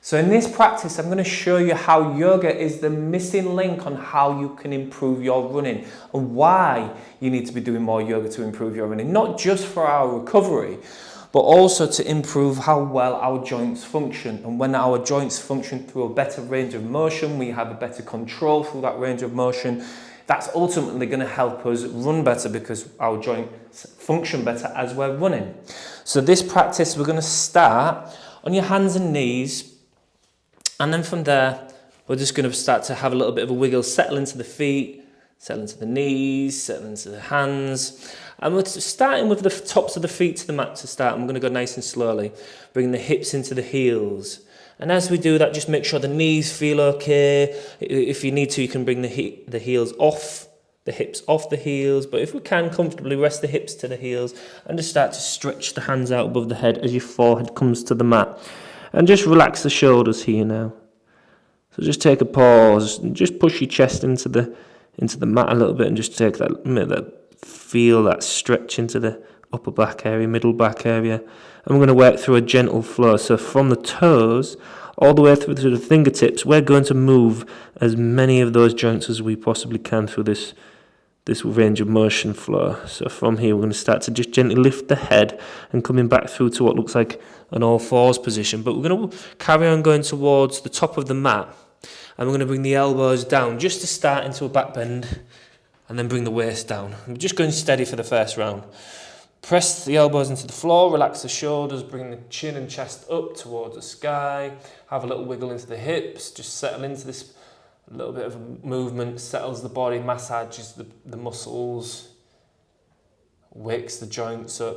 So in this practice, I'm going to show you how yoga is the missing link on how you can improve your running and why you need to be doing more yoga to improve your running. Not just for our recovery, but also to improve how well our joints function. And when our joints function through a better range of motion, we have a better control through that range of motion. That's ultimately going to help us run better because our joints function better as we're running. So this practice, we're going to start on your hands and knees. And then from there, we're just going to start to have a little bit of a wiggle, settle into the feet, settle into the knees, settle into the hands. And we're starting with the tops of the feet to the mat to start. And we're going to go nice and slowly, bringing the hips into the heels. And as we do that, just make sure the knees feel okay. If you need to, you can bring the heels off, the hips off the heels. But if we can, comfortably rest the hips to the heels and just start to stretch the hands out above the head as your forehead comes to the mat. And just relax the shoulders here now. So just take a pause and just push your chest into the mat a little bit and just take feel that stretch into the upper back area, middle back area. And we're going to work through a gentle flow. So from the toes all the way through to the fingertips, we're going to move as many of those joints as we possibly can through this range of motion flow. So from here, we're going to start to just gently lift the head and coming back through to what looks like an all fours position. But we're going to carry on going towards the top of the mat. And we're going to bring the elbows down just to start into a back bend and then bring the waist down. We're just going steady for the first round. Press the elbows into the floor, relax the shoulders, bring the chin and chest up towards the sky. Have a little wiggle into the hips, just settle into this. A little bit of movement settles the body, massages the muscles, wakes the joints up.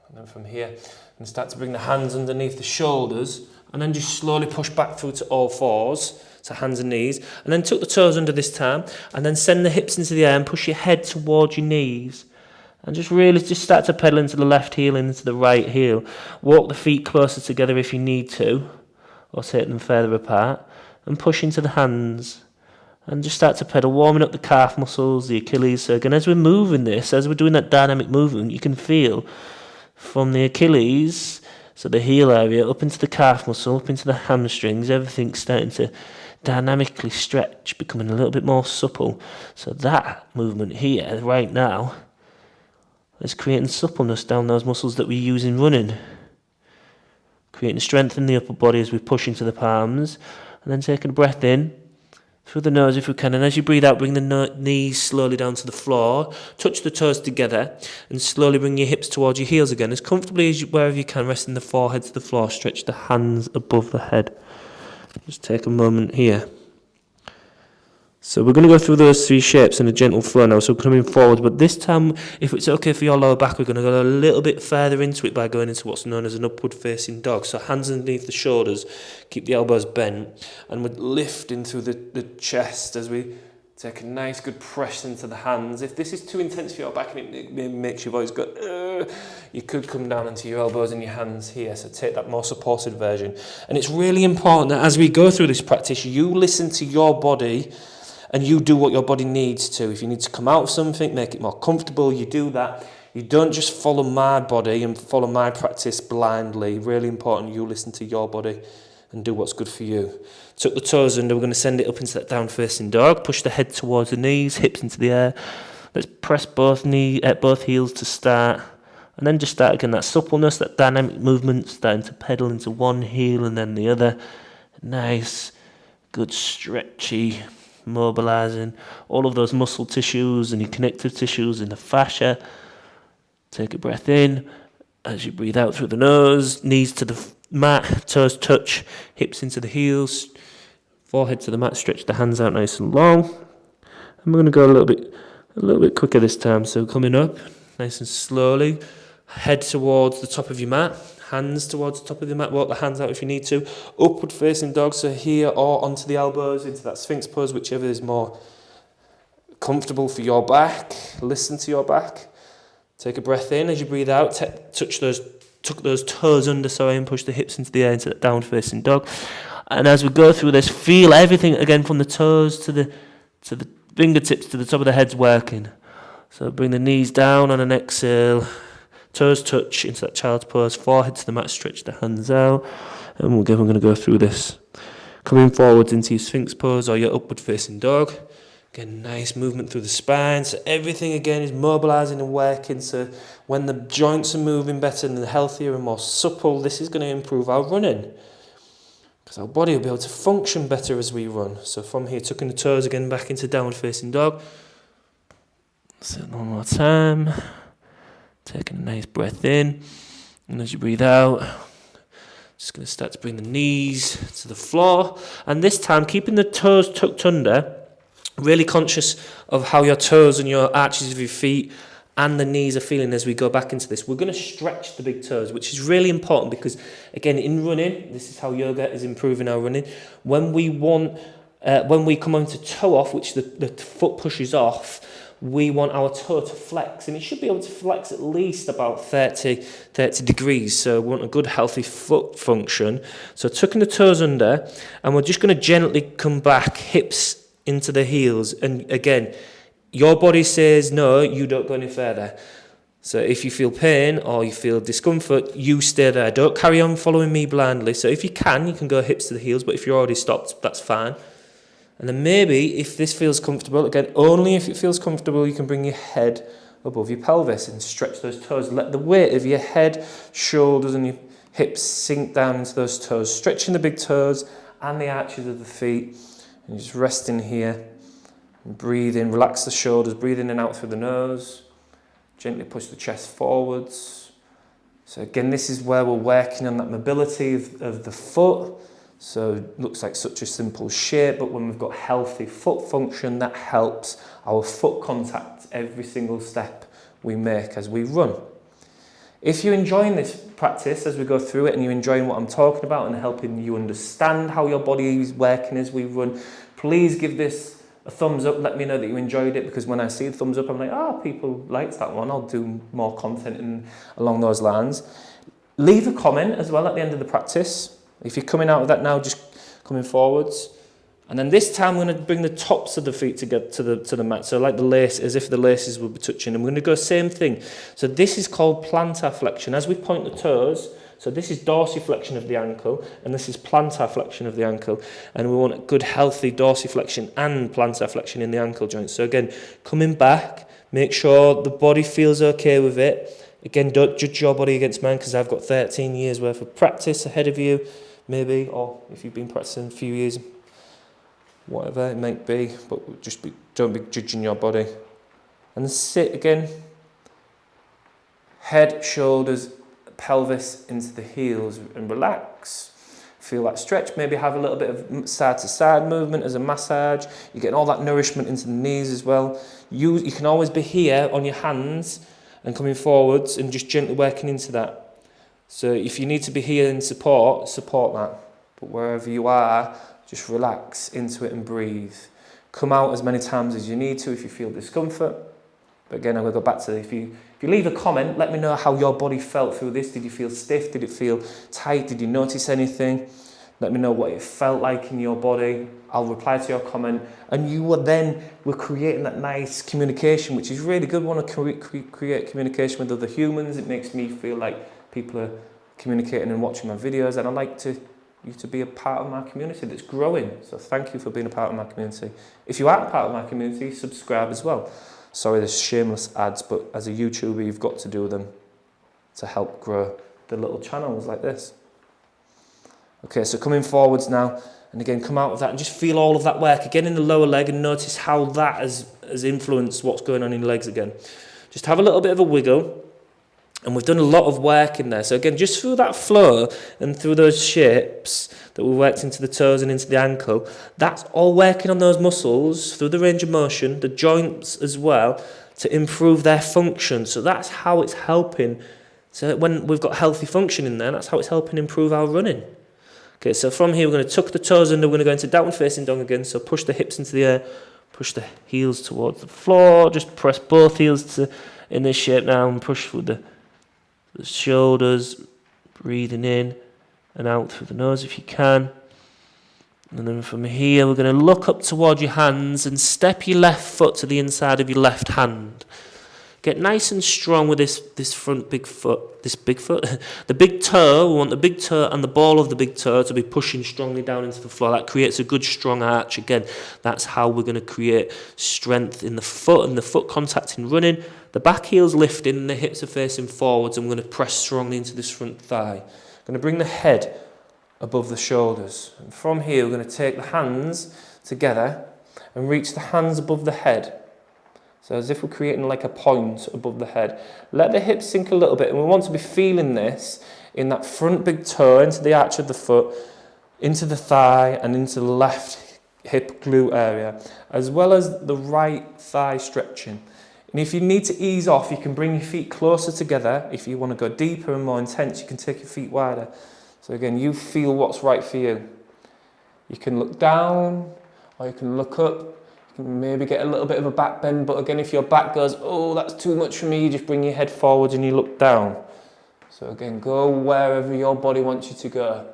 And then from here, and start to bring the hands underneath the shoulders and then just slowly push back through to all fours, so hands and knees. And then tuck the toes under this time and then send the hips into the air and push your head towards your knees. And just really start to pedal into the left heel and into the right heel. Walk the feet closer together if you need to, or take them further apart. And push into the hands. And just start to pedal, warming up the calf muscles, the Achilles circle. And as we're moving this, as we're doing that dynamic movement, you can feel from the Achilles, so the heel area, up into the calf muscle, up into the hamstrings, everything's starting to dynamically stretch, becoming a little bit more supple. So that movement here, right now, is creating suppleness down those muscles that we use in running. Creating strength in the upper body as we push into the palms. And then taking a breath in through the nose if we can. And as you breathe out, bring the knees slowly down to the floor. Touch the toes together and slowly bring your hips towards your heels again. As comfortably as wherever you can, resting the forehead to the floor. Stretch the hands above the head. Just take a moment here. So we're going to go through those three shapes in a gentle flow now, so coming forward. But this time, if it's okay for your lower back, we're going to go a little bit further into it by going into what's known as an upward-facing dog. So hands underneath the shoulders, keep the elbows bent, and we're lifting through the chest as we take a nice good press into the hands. If this is too intense for your back and it maybe makes your voice go, you could come down into your elbows and your hands here. So take that more supported version. And it's really important that as we go through this practice, you listen to your body and you do what your body needs to. If you need to come out of something, make it more comfortable, you do that. You don't just follow my body and follow my practice blindly. Really important you listen to your body and do what's good for you. Tuck the toes under, we're going to send it up into that down-facing dog. Push the head towards the knees, hips into the air. Let's press both heels to start. And then just start again, that suppleness, that dynamic movement, starting to pedal into one heel and then the other. Nice, good stretchy, mobilizing all of those muscle tissues and your connective tissues in the fascia. Take a breath in as you breathe out through the nose, knees to the mat, toes touch, hips into the heels, forehead to the mat, stretch the hands out nice and long. And we're going to go a little bit quicker this time. So coming up nice and slowly, head towards the top of your mat, hands towards the top of the mat, walk the hands out if you need to. Upward facing dog, so here or onto the elbows, into that Sphinx pose, whichever is more comfortable for your back. Listen to your back. Take a breath in as you breathe out. Tuck those toes under, and push the hips into the air into that down facing dog. And as we go through this, feel everything again from the toes to the fingertips to the top of the head's working. So bring the knees down on an exhale. Toes touch into that child's pose, forehead to the mat, stretch the hands out. And we're going to go through this. Coming forwards into your Sphinx pose or your upward facing dog. Again, nice movement through the spine. So everything again is mobilizing and working. So when the joints are moving better and healthier and more supple, this is going to improve our running. Because our body will be able to function better as we run. So from here, tucking the toes again back into downward facing dog. So one more time. Taking a nice breath in. And as you breathe out, just going to start to bring the knees to the floor. And this time, keeping the toes tucked under, really conscious of how your toes and your arches of your feet and the knees are feeling as we go back into this. We're going to stretch the big toes, which is really important because, again, in running, this is how yoga is improving our running. When we come on to toe off, which the foot pushes off, we want our toe to flex, and it should be able to flex at least about 30 degrees. So we want a good healthy foot function. So tucking the toes under, and we're just going to gently come back, hips into the heels. And again, your body says no, you don't go any further. So if you feel pain or you feel discomfort, you stay there. Don't carry on following me blindly. So if you can go hips to the heels, but if you're already stopped, that's fine. And then maybe, if this feels comfortable, again, only if it feels comfortable, you can bring your head above your pelvis and stretch those toes. Let the weight of your head, shoulders and your hips sink down into those toes, stretching the big toes and the arches of the feet. And just resting here. And breathe in, relax the shoulders, breathe in and out through the nose. Gently push the chest forwards. So again, this is where we're working on that mobility of the foot. So it looks like such a simple shape, but when we've got healthy foot function, that helps our foot contact every single step we make as we run. If you're enjoying this practice as we go through it and you're enjoying what I'm talking about and helping you understand how your body is working as we run, please give this a thumbs up. Let me know that you enjoyed it, because when I see the thumbs up, I'm like, people liked that one. I'll do more content along those lines. Leave a comment as well at the end of the practice. If you're coming out of that now, just coming forwards. And then this time I'm going to bring the tops of the feet to get to the mat. So like the lace, as if the laces will be touching. And we're going to go same thing. So this is called plantar flexion. As we point the toes, so this is dorsiflexion of the ankle, and this is plantar flexion of the ankle. And we want a good healthy dorsiflexion and plantar flexion in the ankle joints. So again, coming back, make sure the body feels okay with it. Again, don't judge your body against mine, because I've got 13 years worth of practice ahead of you. Maybe, or if you've been practicing a few years, whatever it might be, but don't be judging your body. And sit again, head, shoulders, pelvis into the heels, and relax. Feel that stretch, maybe have a little bit of side to side movement as a massage. You're getting all that nourishment into the knees as well. You can always be here on your hands and coming forwards and just gently working into that. So if you need to be here in support that. But wherever you are, just relax into it and breathe. Come out as many times as you need to if you feel discomfort. But again, I'm going to go back to if you leave a comment, let me know how your body felt through this. Did you feel stiff? Did it feel tight? Did you notice anything? Let me know what it felt like in your body. I'll reply to your comment. And we're creating that nice communication, which is really good. We want to create communication with other humans. It makes me feel like people are communicating and watching my videos, and I'd like you to be a part of my community that's growing. So thank you for being a part of my community. If you aren't a part of my community, subscribe as well. Sorry, there's shameless ads, but as a YouTuber, you've got to do them to help grow the little channels like this. Okay, so coming forwards now, and again, come out of that and just feel all of that work again in the lower leg, and notice how that has influenced what's going on in your legs again. Just have a little bit of a wiggle. And we've done a lot of work in there. So again, just through that flow and through those shapes that we worked into the toes and into the ankle, that's all working on those muscles through the range of motion, the joints as well, to improve their function. So that's how it's helping. So when we've got healthy function in there, that's how it's helping improve our running. Okay, so from here, we're going to tuck the toes under. We're going to go into downward facing dog again. So push the hips into the air, push the heels towards the floor. Just press both heels in this shape now and push through the shoulders, breathing in and out through the nose if you can. And then from here, we're going to look up toward your hands and step your left foot to the inside of your left hand. Get nice and strong with this front big foot, the big toe. We want the big toe and the ball of the big toe to be pushing strongly down into the floor. That creates a good strong arch. Again, that's how we're going to create strength in the foot and the foot contact in running. The back heel's lifting and the hips are facing forwards, and we're going to press strongly into this front thigh. I'm going to bring the head above the shoulders. And from here, we're going to take the hands together and reach the hands above the head. So as if we're creating like a point above the head. Let the hips sink a little bit, and we want to be feeling this in that front big toe, into the arch of the foot, into the thigh, and into the left hip glute area, as well as the right thigh stretching. And if you need to ease off, you can bring your feet closer together. If you want to go deeper and more intense, you can take your feet wider. So again, you feel what's right for you. You can look down, or you can look up. You can maybe get a little bit of a back bend, but again, if your back goes, oh, that's too much for me, you just bring your head forward and you look down. So again, go wherever your body wants you to go.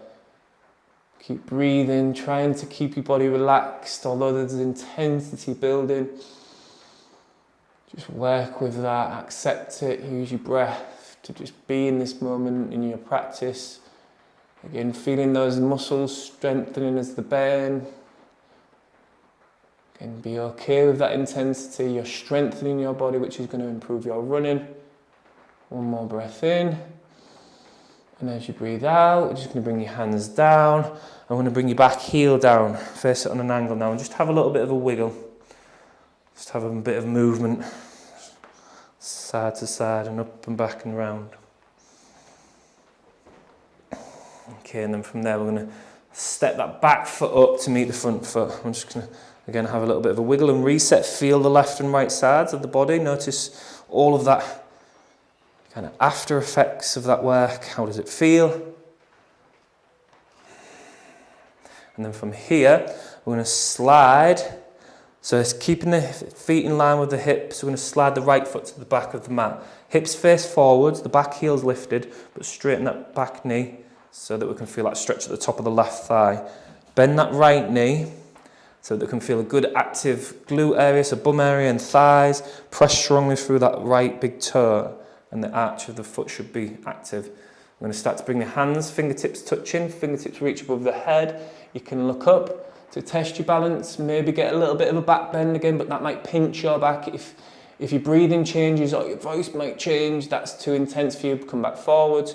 Keep breathing, trying to keep your body relaxed, although there's intensity building. Just work with that, accept it, use your breath to just be in this moment in your practice. Again, feeling those muscles strengthening as they burn. And be okay with that intensity. You're strengthening your body, which is going to improve your running. One more breath in. And as you breathe out, you're just going to bring your hands down. I'm going to bring your back heel down. Face it on an angle now. And just have a little bit of a wiggle. Just have a bit of movement. Side to side and up and back and round. Okay, and then from there we're going to step that back foot up to meet the front foot. I'm just going to again have a little bit of a wiggle and reset. Feel the left and right sides of the body. Notice all of that kind of after effects of that work. How does it feel? And then from here, we're going to slide. So it's keeping the feet in line with the hips. We're going to slide the right foot to the back of the mat. Hips face forwards, the back heel's lifted, but straighten that back knee so that we can feel that stretch at the top of the left thigh. Bend that right knee so that we can feel a good active glute area, so bum area and thighs. Press strongly through that right big toe, and the arch of the foot should be active. We're going to start to bring the hands, fingertips touching, fingertips reach above the head. You can look up to test your balance, maybe get a little bit of a back bend again, but that might pinch your back. If your breathing changes or your voice might change, that's too intense for you, come back forwards.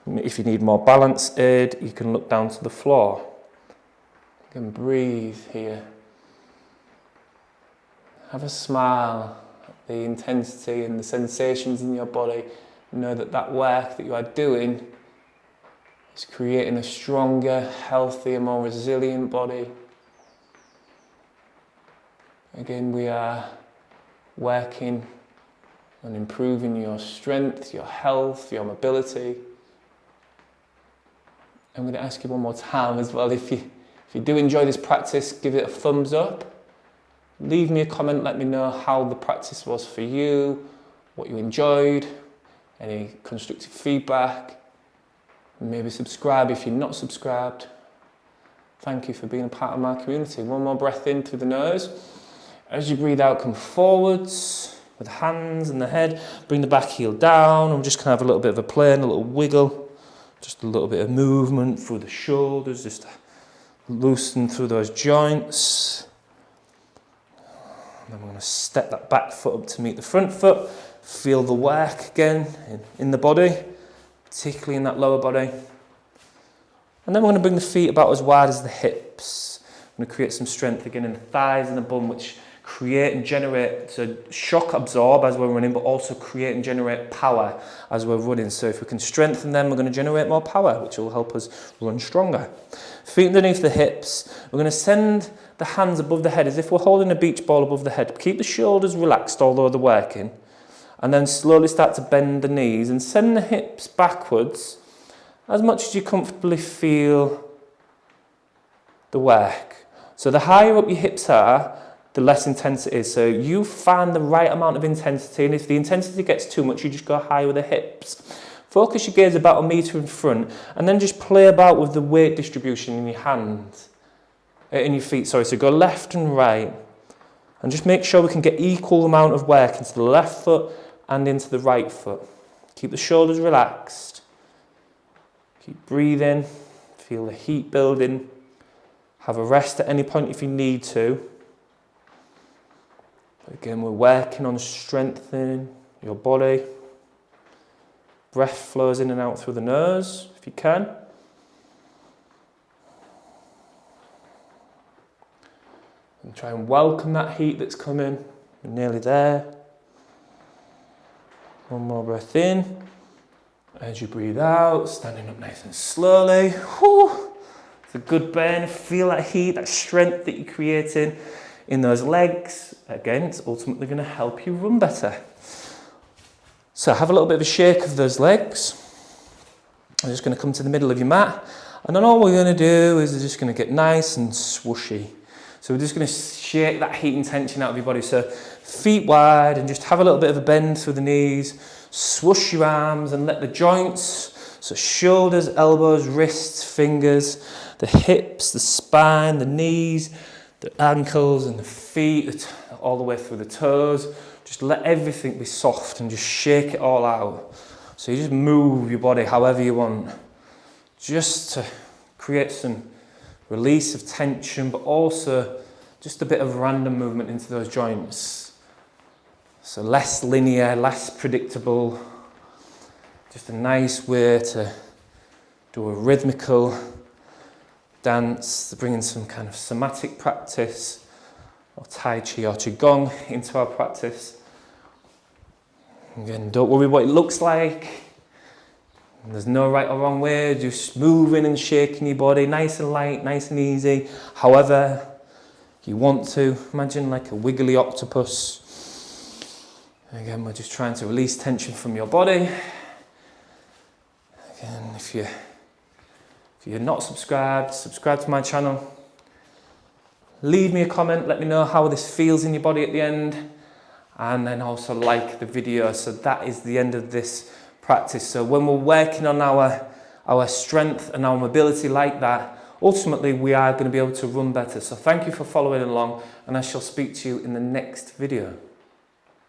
If you need more balance aid, you can look down to the floor. You can breathe here. Have a smile at the intensity and the sensations in your body. Know that that work that you are doing is creating a stronger, healthier, more resilient body. Again, we are working on improving your strength, your health, your mobility. I'm going to ask you one more time as well, if you do enjoy this practice, give it a thumbs up. Leave me a comment, let me know how the practice was for you, what you enjoyed, any constructive feedback. Maybe subscribe if you're not subscribed. Thank you for being a part of my community. One more breath in through the nose. As you breathe out, come forwards with the hands and the head. Bring the back heel down. I'm just going to have a little bit of a play and a little wiggle. Just a little bit of movement through the shoulders, just to loosen through those joints. And then we're going to step that back foot up to meet the front foot. Feel the work again in the body, particularly in that lower body. And then we're going to bring the feet about as wide as the hips. I'm going to create some strength again in the thighs and the bum, which create and generate, so shock absorb as we're running, but also create and generate power as we're running. So if we can strengthen them, we're going to generate more power, which will help us run stronger. Feet underneath the hips. We're going to send the hands above the head as if we're holding a beach ball above the head. Keep the shoulders relaxed, although they're working. And then slowly start to bend the knees and send the hips backwards as much as you comfortably feel the work. So the higher up your hips are, the less intense it is. So you find the right amount of intensity, and if the intensity gets too much, you just go higher with the hips. Focus your gaze about 1 meter in front, and then just play about with the weight distribution in your hands, in your feet, sorry. So go left and right, and just make sure we can get equal amount of work into the left foot and into the right foot. Keep the shoulders relaxed. Keep breathing. Feel the heat building. Have a rest at any point if you need to. Again, we're working on strengthening your body. Breath flows in and out through the nose if you can. And try and welcome that heat that's coming. We're nearly there. One more breath in. As you breathe out, standing up nice and slowly. Whew. It's a good burn. Feel that heat, that strength that you're creating in those legs. Again, it's ultimately going to help you run better. So have a little bit of a shake of those legs. I'm just going to come to the middle of your mat. And then all we're going to do is we're just going to get nice and swooshy. So we're just going to shake that heat and tension out of your body. So feet wide and just have a little bit of a bend through the knees. Swoosh your arms and let the joints, so shoulders, elbows, wrists, fingers, the hips, the spine, the knees, the ankles and the feet, all the way through the toes. Just let everything be soft and just shake it all out. So you just move your body however you want, just to create some release of tension, but also just a bit of random movement into those joints. So less linear, less predictable, just a nice way to do a rhythmical dance, to bring in some kind of somatic practice, or Tai Chi or Qigong into our practice. Again, don't worry what it looks like. There's no right or wrong way, just moving and shaking your body, nice and light, nice and easy. However you want to. Imagine like a wiggly octopus. Again, we're just trying to release tension from your body. Again, if you're not subscribed, subscribe to my channel. Leave me a comment, let me know how this feels in your body at the end. And then also like the video. So that is the end of this practice. So when we're working on our strength and our mobility like that, ultimately we are going to be able to run better. So thank you for following along, and I shall speak to you in the next video.